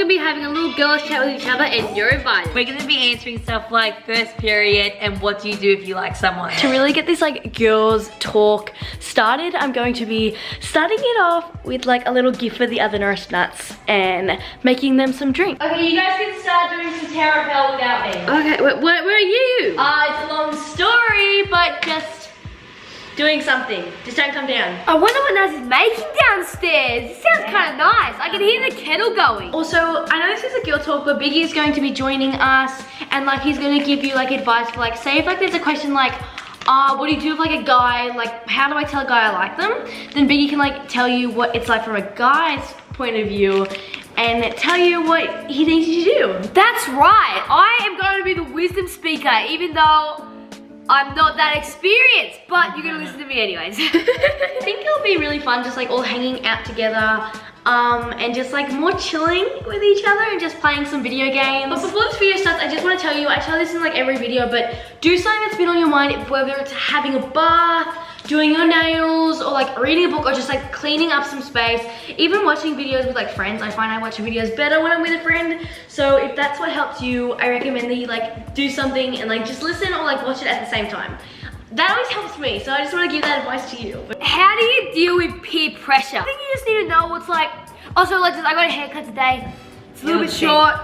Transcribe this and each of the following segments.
gonna be having a little girls chat with each other, and you're invited. We're gonna be answering stuff like first period and what do you do if you like someone. To really get this like girls talk started, I'm going to be starting it off with like a little gift for the other Norris nuts and making them some drink. Okay, you guys can start doing some Terra Bell without me. Okay, where are you? It's a long story, but just doing something. Just don't come down. I wonder what Naz is making downstairs. It sounds kind of nice. I can hear the kettle going. Also, I know this is a girl talk, but Biggie is going to be joining us, and like he's going to give you like advice for like, say if like there's a question like, what do you do with like a guy, like how do I tell a guy I like them? Then Biggie can like tell you what it's like from a guy's point of view and tell you what he thinks you should do. That's right. I am going to be the wisdom speaker, even though I'm not that experienced, but you're gonna listen to me anyways. I think it'll be really fun just like all hanging out together and just like more chilling with each other and just playing some video games. But before this video starts, I just want to tell you, I tell this in like every video, but do something that's been on your mind, whether it's having a bath, doing your nails, or like reading a book, or just like cleaning up some space. Even watching videos with like friends, I find I watch videos better when I'm with a friend. So if that's what helps you, I recommend that you like do something and like just listen or like watch it at the same time. That always helps me, so I just want to give that advice to you. How do you deal with peer pressure? I think you just need to know what's like. Also, like I got a haircut today. It's a little bit short.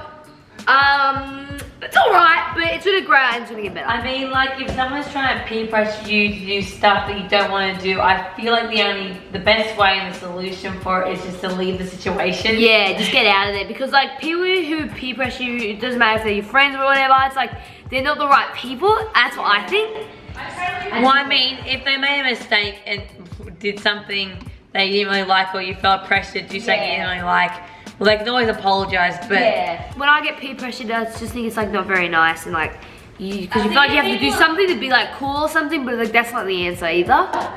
It's alright, but it's gonna grow and it's gonna get better. I mean, like if someone's trying to peer pressure you to do stuff that you don't want to do, I feel like the best way and the solution for it is just to leave the situation. Yeah, just get out of there, because like people who peer pressure you, it doesn't matter if they're your friends or whatever, it's like they're not the right people. That's what I think. Well, I mean, if they made a mistake and did something that you didn't really like, or you felt pressured to do something you didn't really like, well, they can always apologize, but when I get peer pressured, I just think it's like not very nice, and like because you feel like you have to do something to be like cool or something, but like that's not the answer either.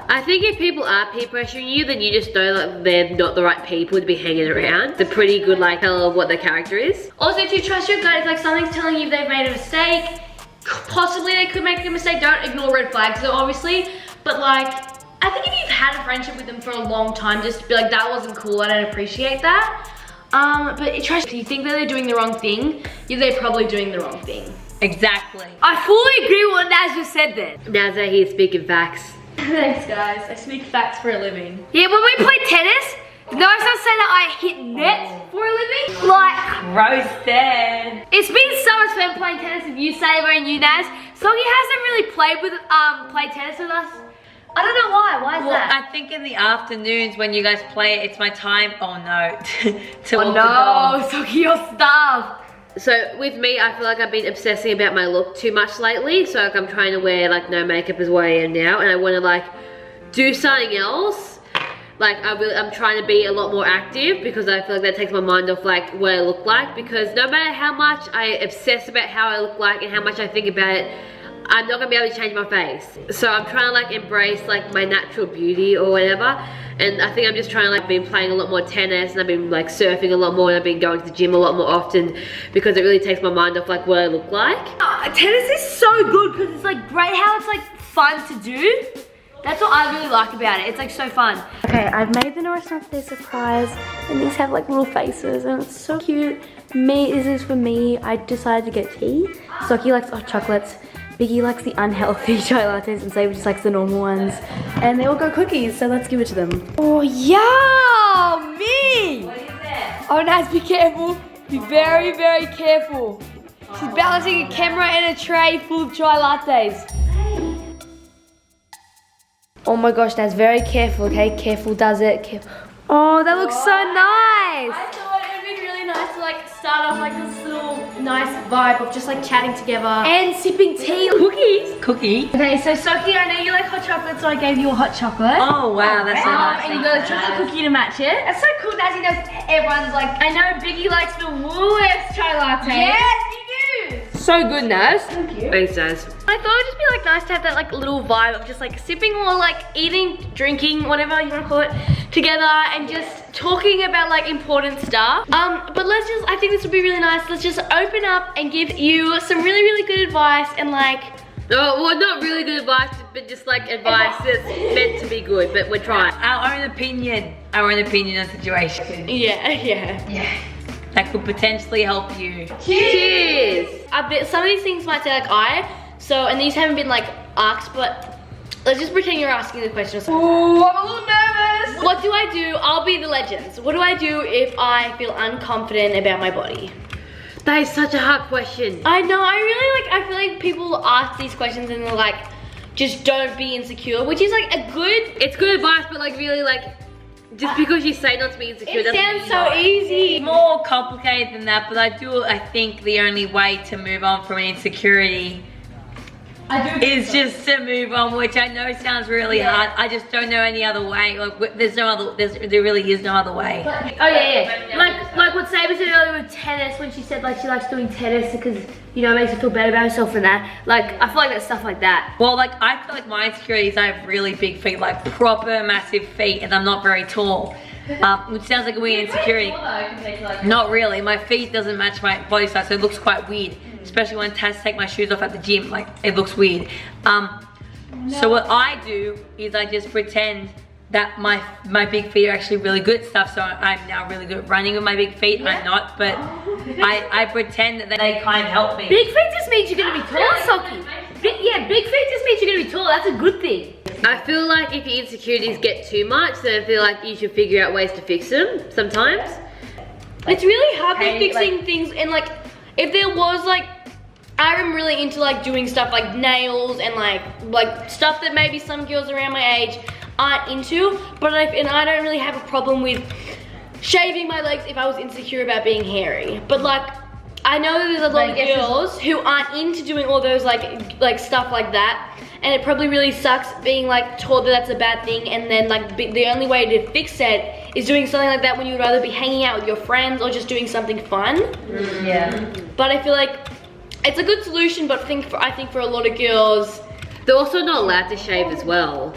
I think if people are peer pressuring you, then you just know that they're not the right people to be hanging around. They're pretty good like tell of what their character is. Also, if you trust your gut, if like something's telling you they've made a mistake, possibly they could make a mistake, don't ignore red flags though, obviously. But like, I think if you've had a friendship with them for a long time, just be like, that wasn't cool, I don't appreciate that. But if you think that they're doing the wrong thing, they're probably doing the wrong thing. exactly. I fully agree with what Naz just said then. Now's out here speaking facts. Thanks guys, I speak facts for a living. Yeah, when we play tennis, Norris does say that I hit nets for a living. Like, Roasted. it's been so much fun playing tennis with you, Saber, and you, Naz. Soggy hasn't really played tennis with us. I don't know why. Why is Well, that? I think in the afternoons when you guys play, it's my time. Oh no, to Oh walk the dog. no, Soggy, you're starved. So with me, I feel like I've been obsessing about my look too much lately. So like I'm trying to wear like no makeup is what I am now, and I want to like do something else. Like I'm trying to be a lot more active, because I feel like that takes my mind off like what I look like. Because no matter how much I obsess about how I look like and how much I think about it, I'm not gonna be able to change my face. So I'm trying to like embrace like my natural beauty or whatever. And I think I'm just trying to like been playing a lot more tennis, and I've been like surfing a lot more, and I've been going to the gym a lot more often, because it really takes my mind off like what I look like. Tennis is so good because it's like great how it's like fun to do. That's what I really like about it. It's like so fun. Okay, I've made the Norris nuts their surprise, and these have like little faces, and it's so cute. This is for me. I decided to get tea. Socky likes hot chocolates. Biggie likes the unhealthy chai lattes, and Saber just likes the normal ones. And they all got cookies, so let's give it to them. Oh, yummy! What is it? Oh, Naz, be careful. Be very, very careful. She's balancing a camera and a tray full of chai lattes. Oh my gosh, Naz, very careful, okay? Careful does it. Careful. Oh, that looks so nice. I thought it would be really nice to like start off like this little nice vibe of just like chatting together. And sipping tea. Cookies. Cookie. Okay, so Socky, I know you like hot chocolate, so I gave you a hot chocolate. Oh wow, that's so nice. And you got a chocolate cookie to match it. That's so cool, Nazzy knows everyone's like, I know Biggie likes the Woolworths chai latte. Yes, you do. So good, Naz. Thank you. Thanks, Naz. I thought it'd just be like nice to have that like little vibe of just like sipping or like eating, drinking, whatever you want to call it, together, and just talking about like important stuff. But I think this would be really nice. Let's just open up and give you some really, really good advice, and like, Oh, well, not really good advice, but just like advice that's meant to be good, but we're trying. Our own opinion on the situation. yeah. Yeah. that could potentially help you. Cheers. Some of these things might say like and these haven't been like asked, but let's just pretend you're asking the question. Ooh, I'm a little nervous. What do I do? I'll be the legends. What do I do if I feel unconfident about my body? That is such a hard question. I know, I feel like people ask these questions and they're like, just don't be insecure, which is like It's good advice, but like really like, just because you say not to be insecure it doesn't sounds mean so not. easy. More complicated than that, but I think the only way to move on from an insecurity is just to move on, which I know sounds really hard. I just don't know any other way. Like there really is no other way. Oh yeah. Like what Saber said earlier with tennis, when she said like she likes doing tennis because you know it makes her feel better about herself and that. Like I feel like that's stuff like that. Well, like I feel like my insecurities, I have really big feet, like proper massive feet, and I'm not very tall. Which sounds like a weird insecurity. Not really. My feet doesn't match my body size, so it looks quite weird. Especially when Taz take my shoes off at the gym, like it looks weird. So what I do is I just pretend that my big feet are actually really good at stuff. So I'm now really good at running with my big feet. I'm not, but I pretend that they kind of help me. Big feet just means you're gonna be tall, Socky. Big feet just means you're gonna be tall. That's a good thing. I feel like if your insecurities get too much, then I feel like you should figure out ways to fix them sometimes. It's really hard with fixing things, and like if there was like, I'm really into like doing stuff like nails and like stuff that maybe some girls around my age aren't into, but I don't really have a problem with shaving my legs if I was insecure about being hairy. But like I know that there's a lot of girls who aren't into doing all those like stuff like that, and it probably really sucks being like told that that's a bad thing, and then like the only way to fix it is doing something like that when you'd rather be hanging out with your friends or just doing something fun. Yeah. But I feel like it's a good solution, but I think for a lot of girls, they're also not allowed to shave as well.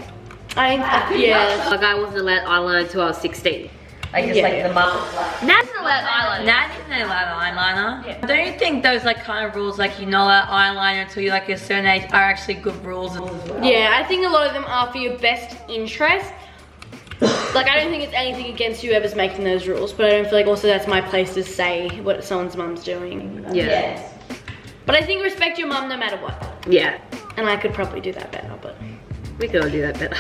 Yeah. Like I wasn't allowed eyeliner until I was 16. Like just like the muppets. Nat's not allowed eyeliner. Nat isn't allowed eyeliner. Yeah. Don't you think those like kind of rules, like you're not allowed eyeliner until you're like a certain age, are actually good rules as well? Yeah, I think a lot of them are for your best interest. Like I don't think it's anything against whoever's making those rules, but I don't feel like also that's my place to say what someone's mum's doing. Yeah. But I think respect your mum no matter what. Yeah. And I could probably do that better, but We could all do that better.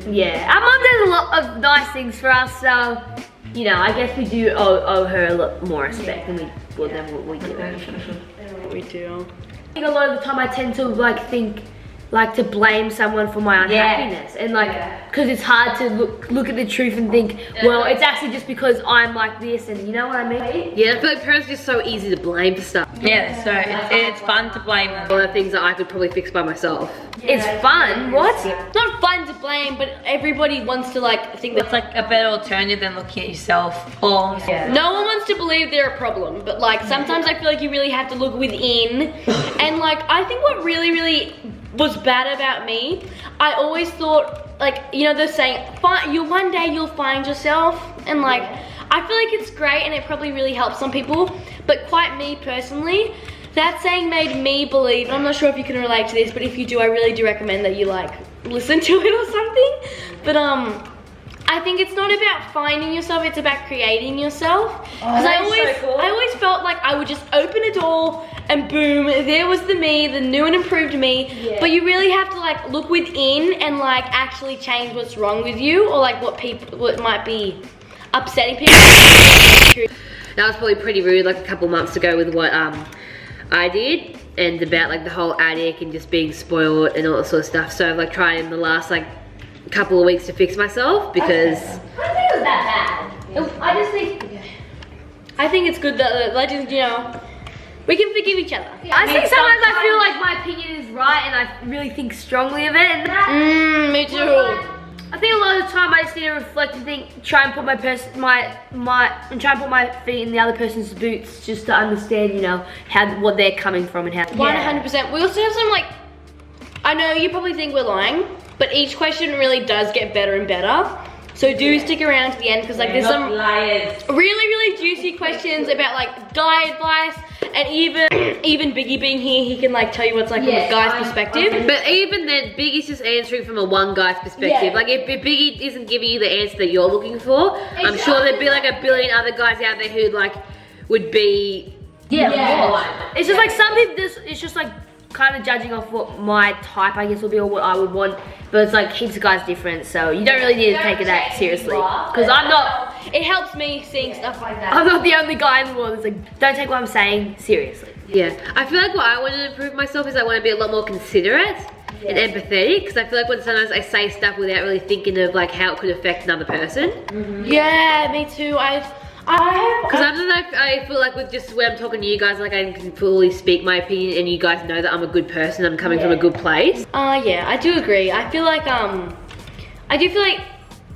Yeah, our mum does a lot of nice things for us, so you know, I guess we do owe her a lot more respect than we give her. we do. I think a lot of the time I tend to think to blame someone for my unhappiness, and because it's hard to look at the truth and think, well, it's actually just because I'm like this, and you know what I mean? Yeah, I feel like parents are just so easy to blame for stuff. Yeah, so it's fun to blame them. A lot of things that I could probably fix by myself. It's fun. What? It's not fun to blame, but everybody wants to think that It's like a better alternative than looking at yourself. Or no one wants to believe they're a problem, but sometimes I feel like you really have to look within. And I think what really was bad about me, I always thought, they're saying, one day you'll find yourself, and I feel like it's great and it probably really helps some people, but quite me personally, that saying made me believe, and I'm not sure if you can relate to this, but if you do, I really do recommend that you listen to it or something. But I think it's not about finding yourself, it's about creating yourself. Because I always felt like I would just open a door and boom, there was the new and improved me. Yeah. But you really have to look within and actually change what's wrong with you, or what might be upsetting people. That was probably pretty rude a couple months ago with what I did, and about the whole attic and just being spoiled and all that sort of stuff. So I've tried in the last couple of weeks to fix myself, because I don't think it was that bad. I think it's good that we can forgive each other. I think sometimes I feel like my opinion is right and I really think strongly of it. And me too. I think a lot of the time I just need to reflect and try and put my feet in the other person's boots, just to understand, what they're coming from and how. 100%. We also have some I know you probably think we're lying, but each question really does get better and better. So do stick around to the end, because there's some really juicy questions about diet advice, and even Biggie being here, he can tell you what's from a guy's perspective. But even then, Biggie's just answering from a one guy's perspective. Yeah. If Biggie isn't giving you the answer that you're looking for, I'm sure there'd be a billion other guys out there who'd would be It's just like some people just, it's just like kind of judging off what my type I guess would be or what I would want, but it's like heaps of guys different, so you don't really need to take it that seriously, because I'm not, It helps me seeing stuff like that. I'm not the only guy in the world that's like, don't take what I'm saying seriously. Yeah, I feel like what I want to improve myself is I want to be a lot more considerate and empathetic, because I feel like when sometimes I say stuff without really thinking of like how it could affect another person. Yeah, me too. Because I feel like with just when I'm talking to you guys, like I can fully speak my opinion, and you guys know that I'm a good person. I'm coming from a good place. Yeah, I do agree. I feel like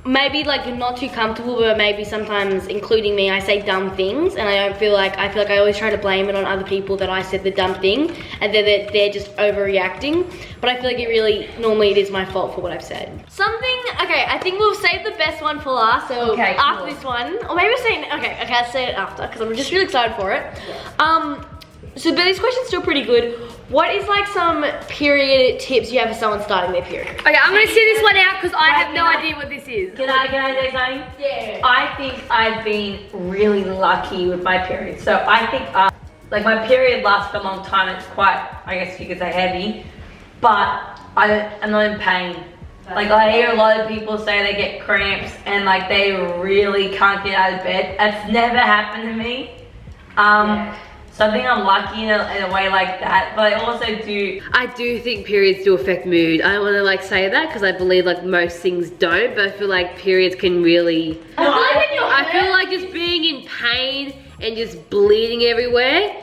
maybe like you're not too comfortable, but maybe sometimes, including me, I say dumb things, and I feel like I always try to blame it on other people that I said the dumb thing, and they're just overreacting. But I feel like normally it is my fault for what I've said. Okay, I think we'll save the best one for last. So after this one, or maybe I'll say it after, because I'm just really excited for it. So but this question's still pretty good. What is like some period tips you have for someone starting their period? Okay, I'm gonna see this one out because I have no idea what this is. Can I say something? Yeah. I think I've been really lucky with my period. So I think like my period lasts for a long time. It's quite, I guess you could say, heavy, but I'm not in pain. Like I hear a lot of people say they get cramps and like they really can't get out of bed. That's never happened to me. So I think I'm lucky in a way like that, but I also do. I do think periods do affect mood. I don't want to like say that because I believe like most things don't, but I feel like periods can really. I feel like just being in pain and just bleeding everywhere,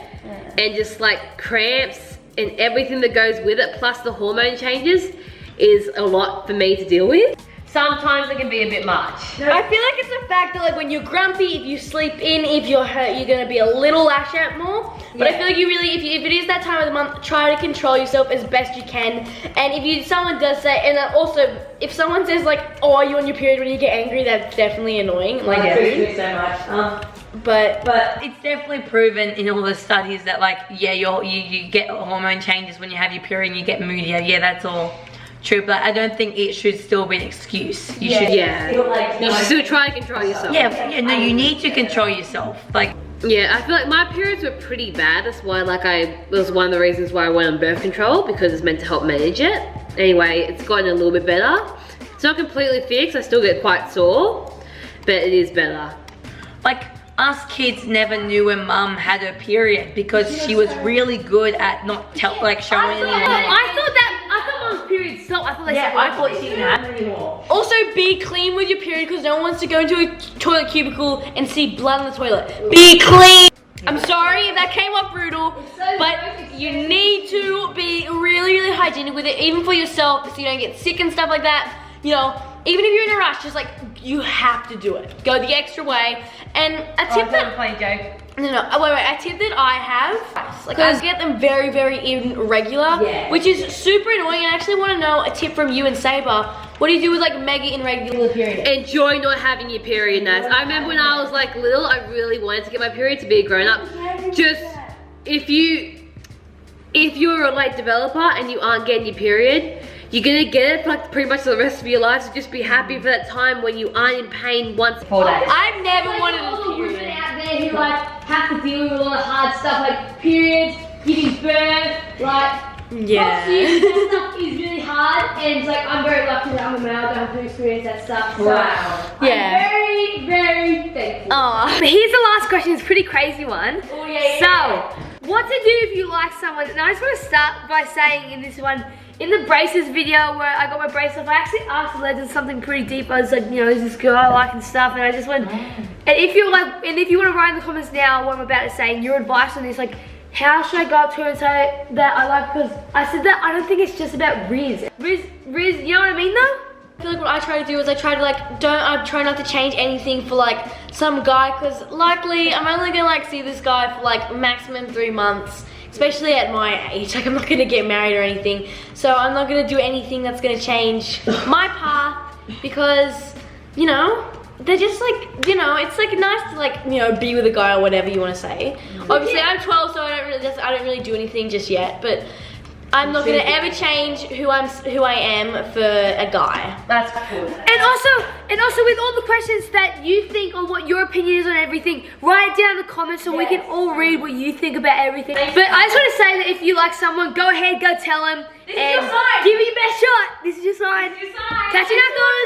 and just like cramps and everything that goes with it, plus the hormone changes, is a lot for me to deal with. Sometimes it can be a bit much. I feel like it's a fact that like when you're grumpy, if you sleep in, if you're hurt, you're gonna be a little lash out more. But I feel like you really, if it is that time of the month, try to control yourself as best you can. And if someone does say, and also if someone says like, oh, are you on your period when you get angry, that's definitely annoying. Like, Thank you so much. But it's definitely proven in all the studies that like, yeah, you get hormone changes when you have your period and you get moodier. Yeah, that's all true, but I don't think it should still be an excuse. You should still try to control yourself. Yeah, no, you need to control yourself. Like, yeah, I feel like my periods were pretty bad. That's why like it was one of the reasons why I went on birth control, because it's meant to help manage it. Anyway, it's gotten a little bit better. It's not completely fixed. I still get quite sore, but it is better. Like, us kids never knew when mum had her period because she was really good at not showing anyone. I thought mom's period stopped. I thought they stopped. I thought she didn't have it anymore. also be clean with your period, because no one wants to go into a toilet cubicle and see blood on the toilet. Be clean. I'm sorry if that came off brutal, but you need to be really, really hygienic with it, even for yourself, so you don't get sick and stuff like that. You know, even if you're in a rush, just like, you have to do it. Go the extra way. And a tip that... Playing joke. No, wait, a tip that I have, like I get them very, very irregular, which is super annoying. I actually want to know a tip from you and Saber. What do you do with like mega irregular period? Enjoy not having your period, Naz. I remember when I was like little, I really wanted to get my period to be a grown up. Just, if you're a late developer and you aren't getting your period, you're gonna get it for like pretty much the rest of your life, so just be happy for that time when you aren't in pain once. 4 days. I've never wanted a period. Women out there who like have to deal with a lot of hard stuff like periods, giving birth, like that stuff is really hard, and it's like I'm very lucky that I'm a male, I don't have to experience that stuff. So Yeah. I'm very, very thankful. Aw. But here's the last question, it's a pretty crazy one. Oh, yeah. So, what to do if you like someone? And I just want to start by saying in this one, in the braces video where I got my brace off, I actually asked the legend something pretty deep. I was like, you know, is this girl I like and stuff, and I just went, and if you want to write in the comments now what I'm about to say, and your advice on this, like, how should I go up to her and say that I like, because I said that I don't think it's just about Riz, you know what I mean though? I feel like what I try to do is I try not to change anything for like some guy, because likely I'm only gonna like see this guy for like maximum 3 months, especially at my age. Like, I'm not gonna get married or anything, so I'm not gonna do anything that's gonna change my path, because, you know, they're just like, you know, it's like nice to like, you know, be with a guy or whatever you want to say. Obviously I'm 12, so I don't really do anything just yet, but I'm not gonna ever change who I am for a guy. That's cool. And also with all the questions that you think or what your opinion is on everything, write it down in the comments so we can all read what you think about everything. But I just want to say that if you like someone, go ahead, go tell them. This is your sign. Give it your best shot. This is your sign. This is your sign. Catch you, knuckles.